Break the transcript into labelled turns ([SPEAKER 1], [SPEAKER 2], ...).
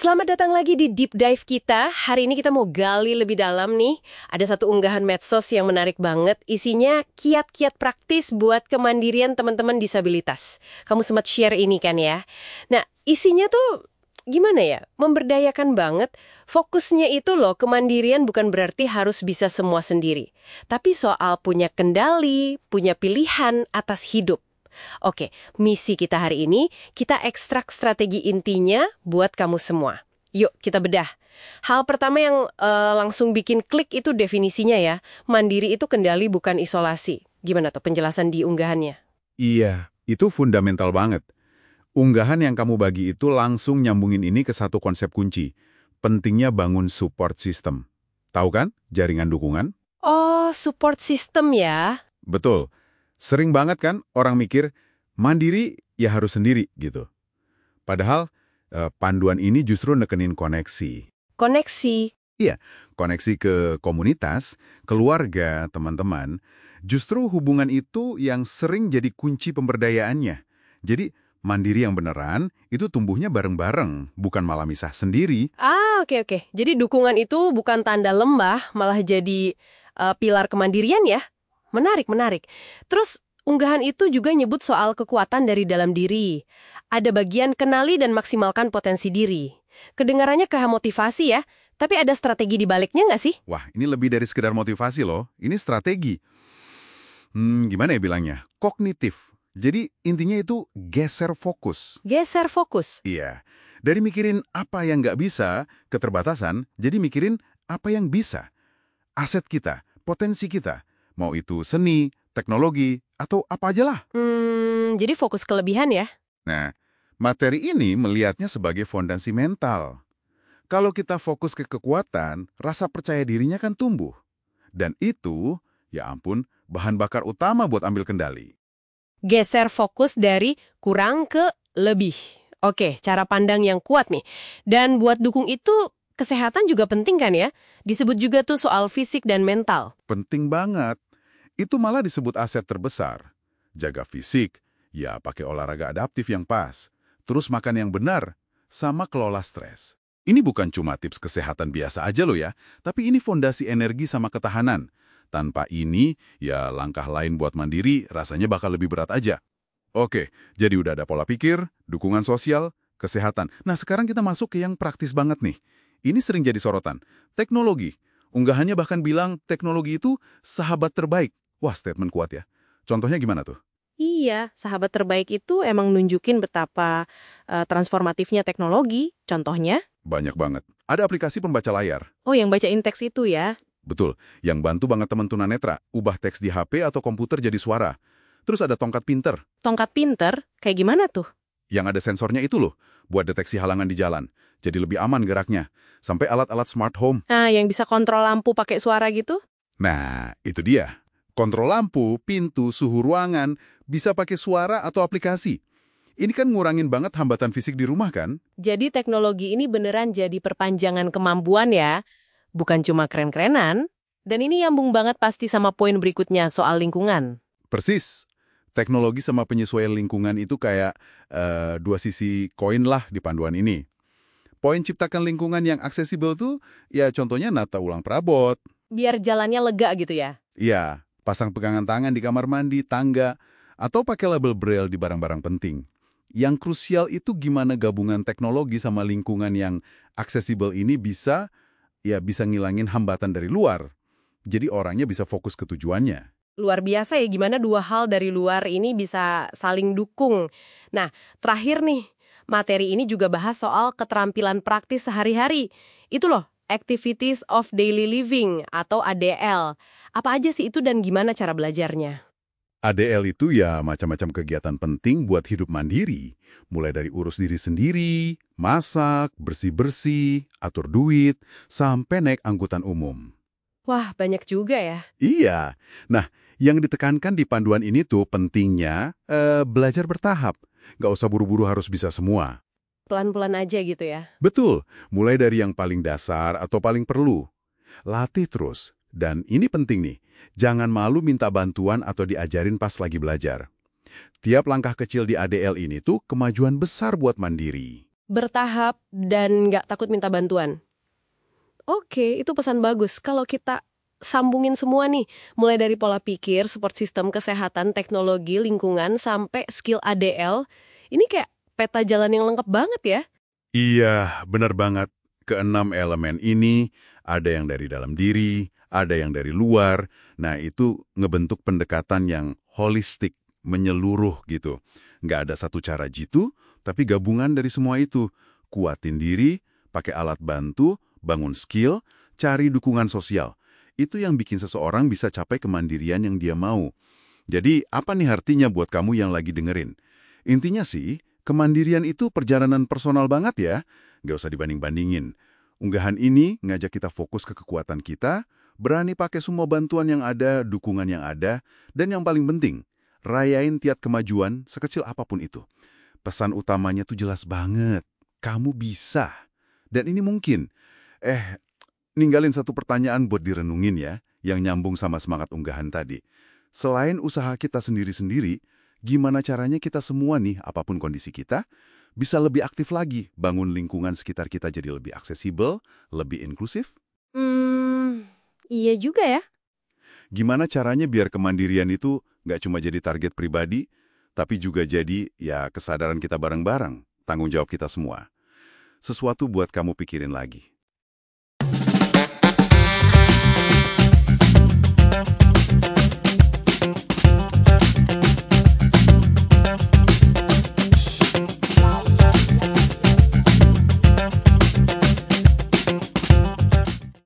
[SPEAKER 1] Selamat datang lagi di Deep Dive kita. Hari ini kita mau gali lebih dalam nih. Ada satu unggahan medsos yang menarik banget. Isinya kiat-kiat praktis buat kemandirian teman-teman disabilitas. Kamu sempat share ini kan ya? Nah, isinya tuh gimana ya? Memberdayakan banget. Fokusnya itu loh, kemandirian bukan berarti harus bisa semua sendiri. Tapi soal punya kendali, punya pilihan atas hidup. Oke, misi kita hari ini, kita ekstrak strategi intinya buat kamu semua. Yuk, kita bedah. Hal pertama yang langsung bikin klik itu definisinya ya. Mandiri itu kendali bukan isolasi. Gimana tuh penjelasan di unggahannya?
[SPEAKER 2] Iya, itu fundamental banget. Unggahan yang kamu bagi itu langsung nyambungin ini ke satu konsep kunci. Pentingnya bangun support system. Tahu kan, jaringan dukungan?
[SPEAKER 1] Oh, support system ya.
[SPEAKER 2] Betul. Sering banget kan orang mikir, mandiri ya harus sendiri gitu. Padahal panduan ini justru nekenin koneksi.
[SPEAKER 1] Koneksi.
[SPEAKER 2] Iya, koneksi ke komunitas, keluarga, teman-teman. Justru hubungan itu yang sering jadi kunci pemberdayaannya. Jadi mandiri yang beneran itu tumbuhnya bareng-bareng, bukan malah misah sendiri.
[SPEAKER 1] Oke. Jadi dukungan itu bukan tanda lemah, malah jadi pilar kemandirian ya. Menarik. Terus, unggahan itu juga nyebut soal kekuatan dari dalam diri. Ada bagian kenali dan maksimalkan potensi diri. Kedengarannya kayak motivasi ya, tapi ada strategi di baliknya nggak sih?
[SPEAKER 2] Wah, ini lebih dari sekedar motivasi loh. Ini strategi. Gimana ya bilangnya? Kognitif. Jadi intinya itu geser fokus.
[SPEAKER 1] Geser fokus.
[SPEAKER 2] Iya. Dari mikirin apa yang nggak bisa, keterbatasan, jadi mikirin apa yang bisa. Aset kita, potensi kita. Mau itu seni, teknologi, atau apa aja lah.
[SPEAKER 1] Jadi fokus kelebihan ya?
[SPEAKER 2] Nah, materi ini melihatnya sebagai fondasi mental. Kalau kita fokus ke kekuatan, rasa percaya dirinya kan tumbuh. Dan itu, ya ampun, bahan bakar utama buat ambil kendali.
[SPEAKER 1] Geser fokus dari kurang ke lebih. Oke, cara pandang yang kuat nih. Dan buat dukung itu, kesehatan juga penting kan ya? Disebut juga tuh soal fisik dan mental.
[SPEAKER 2] Penting banget. Itu malah disebut aset terbesar. Jaga fisik, ya pakai olahraga adaptif yang pas. Terus makan yang benar, sama kelola stres. Ini bukan cuma tips kesehatan biasa aja loh ya, tapi ini fondasi energi sama ketahanan. Tanpa ini, ya langkah lain buat mandiri rasanya bakal lebih berat aja. Oke, jadi udah ada pola pikir, dukungan sosial, kesehatan. Nah sekarang kita masuk ke yang praktis banget nih. Ini sering jadi sorotan. Teknologi. Unggahannya bahkan bilang teknologi itu sahabat terbaik. Wah, statement kuat ya. Contohnya gimana tuh?
[SPEAKER 1] Iya, sahabat terbaik itu emang nunjukin betapa transformatifnya teknologi. Contohnya?
[SPEAKER 2] Banyak banget. Ada aplikasi pembaca layar.
[SPEAKER 1] Oh, yang bacain teks itu ya?
[SPEAKER 2] Betul, yang bantu banget teman tunanetra, ubah teks di HP atau komputer jadi suara. Terus ada tongkat pinter.
[SPEAKER 1] Tongkat pinter? Kayak gimana tuh?
[SPEAKER 2] Yang ada sensornya itu loh, buat deteksi halangan di jalan. Jadi lebih aman geraknya. Sampai alat-alat smart home.
[SPEAKER 1] Nah, yang bisa kontrol lampu pakai suara gitu?
[SPEAKER 2] Nah, itu dia. Kontrol lampu, pintu, suhu ruangan, bisa pakai suara atau aplikasi. Ini kan ngurangin banget hambatan fisik di rumah kan?
[SPEAKER 1] Jadi teknologi ini beneran jadi perpanjangan kemampuan ya? Bukan cuma keren-kerenan. Dan ini nyambung banget pasti sama poin berikutnya soal lingkungan.
[SPEAKER 2] Persis. Teknologi sama penyesuaian lingkungan itu kayak dua sisi koin lah di panduan ini. Poin ciptakan lingkungan yang aksesibel tuh, ya contohnya nata ulang perabot.
[SPEAKER 1] Biar jalannya lega gitu ya?
[SPEAKER 2] Iya, pasang pegangan tangan di kamar mandi, tangga, atau pakai label braille di barang-barang penting. Yang krusial itu gimana gabungan teknologi sama lingkungan yang aksesibel ini bisa ngilangin hambatan dari luar. Jadi orangnya bisa fokus ke tujuannya.
[SPEAKER 1] Luar biasa ya gimana dua hal dari luar ini bisa saling dukung. Nah, terakhir nih, materi ini juga bahas soal keterampilan praktis sehari-hari. Itu loh, Activities of Daily Living atau ADL. Apa aja sih itu dan gimana cara belajarnya?
[SPEAKER 2] ADL itu ya macam-macam kegiatan penting buat hidup mandiri. Mulai dari urus diri sendiri, masak, bersih-bersih, atur duit, sampai naik angkutan umum.
[SPEAKER 1] Wah, banyak juga ya.
[SPEAKER 2] Iya. Nah, yang ditekankan di panduan ini tuh pentingnya belajar bertahap. Nggak usah buru-buru harus bisa semua.
[SPEAKER 1] Pelan-pelan aja gitu ya.
[SPEAKER 2] Betul, mulai dari yang paling dasar atau paling perlu. Latih terus. Dan ini penting nih, jangan malu minta bantuan atau diajarin pas lagi belajar. Tiap langkah kecil di ADL ini tuh kemajuan besar buat mandiri.
[SPEAKER 1] Bertahap dan nggak takut minta bantuan. Oke, itu pesan bagus. Kalau kita sambungin semua nih, mulai dari pola pikir, support system, kesehatan, teknologi, lingkungan, sampai skill ADL, ini kayak peta jalan yang lengkap banget ya.
[SPEAKER 2] Iya, benar banget. Keenam elemen ini, ada yang dari dalam diri, ada yang dari luar. Nah, itu ngebentuk pendekatan yang holistik, menyeluruh gitu. Nggak ada satu cara jitu, tapi gabungan dari semua itu. Kuatin diri, pakai alat bantu, bangun skill, cari dukungan sosial. Itu yang bikin seseorang bisa capai kemandirian yang dia mau. Jadi, apa nih artinya buat kamu yang lagi dengerin? Intinya sih, kemandirian itu perjalanan personal banget ya. Nggak usah dibanding-bandingin. Unggahan ini ngajak kita fokus ke kekuatan kita, berani pakai semua bantuan yang ada, dukungan yang ada, dan yang paling penting, rayain tiap kemajuan sekecil apapun itu. Pesan utamanya tuh jelas banget. Kamu bisa. Dan ini mungkin. Ninggalin satu pertanyaan buat direnungin ya, yang nyambung sama semangat unggahan tadi. Selain usaha kita sendiri-sendiri, gimana caranya kita semua nih, apapun kondisi kita, bisa lebih aktif lagi bangun lingkungan sekitar kita jadi lebih aksesibel, lebih inklusif?
[SPEAKER 1] Iya juga ya.
[SPEAKER 2] Gimana caranya biar kemandirian itu nggak cuma jadi target pribadi, tapi juga jadi ya kesadaran kita bareng-bareng, tanggung jawab kita semua. Sesuatu buat kamu pikirin lagi.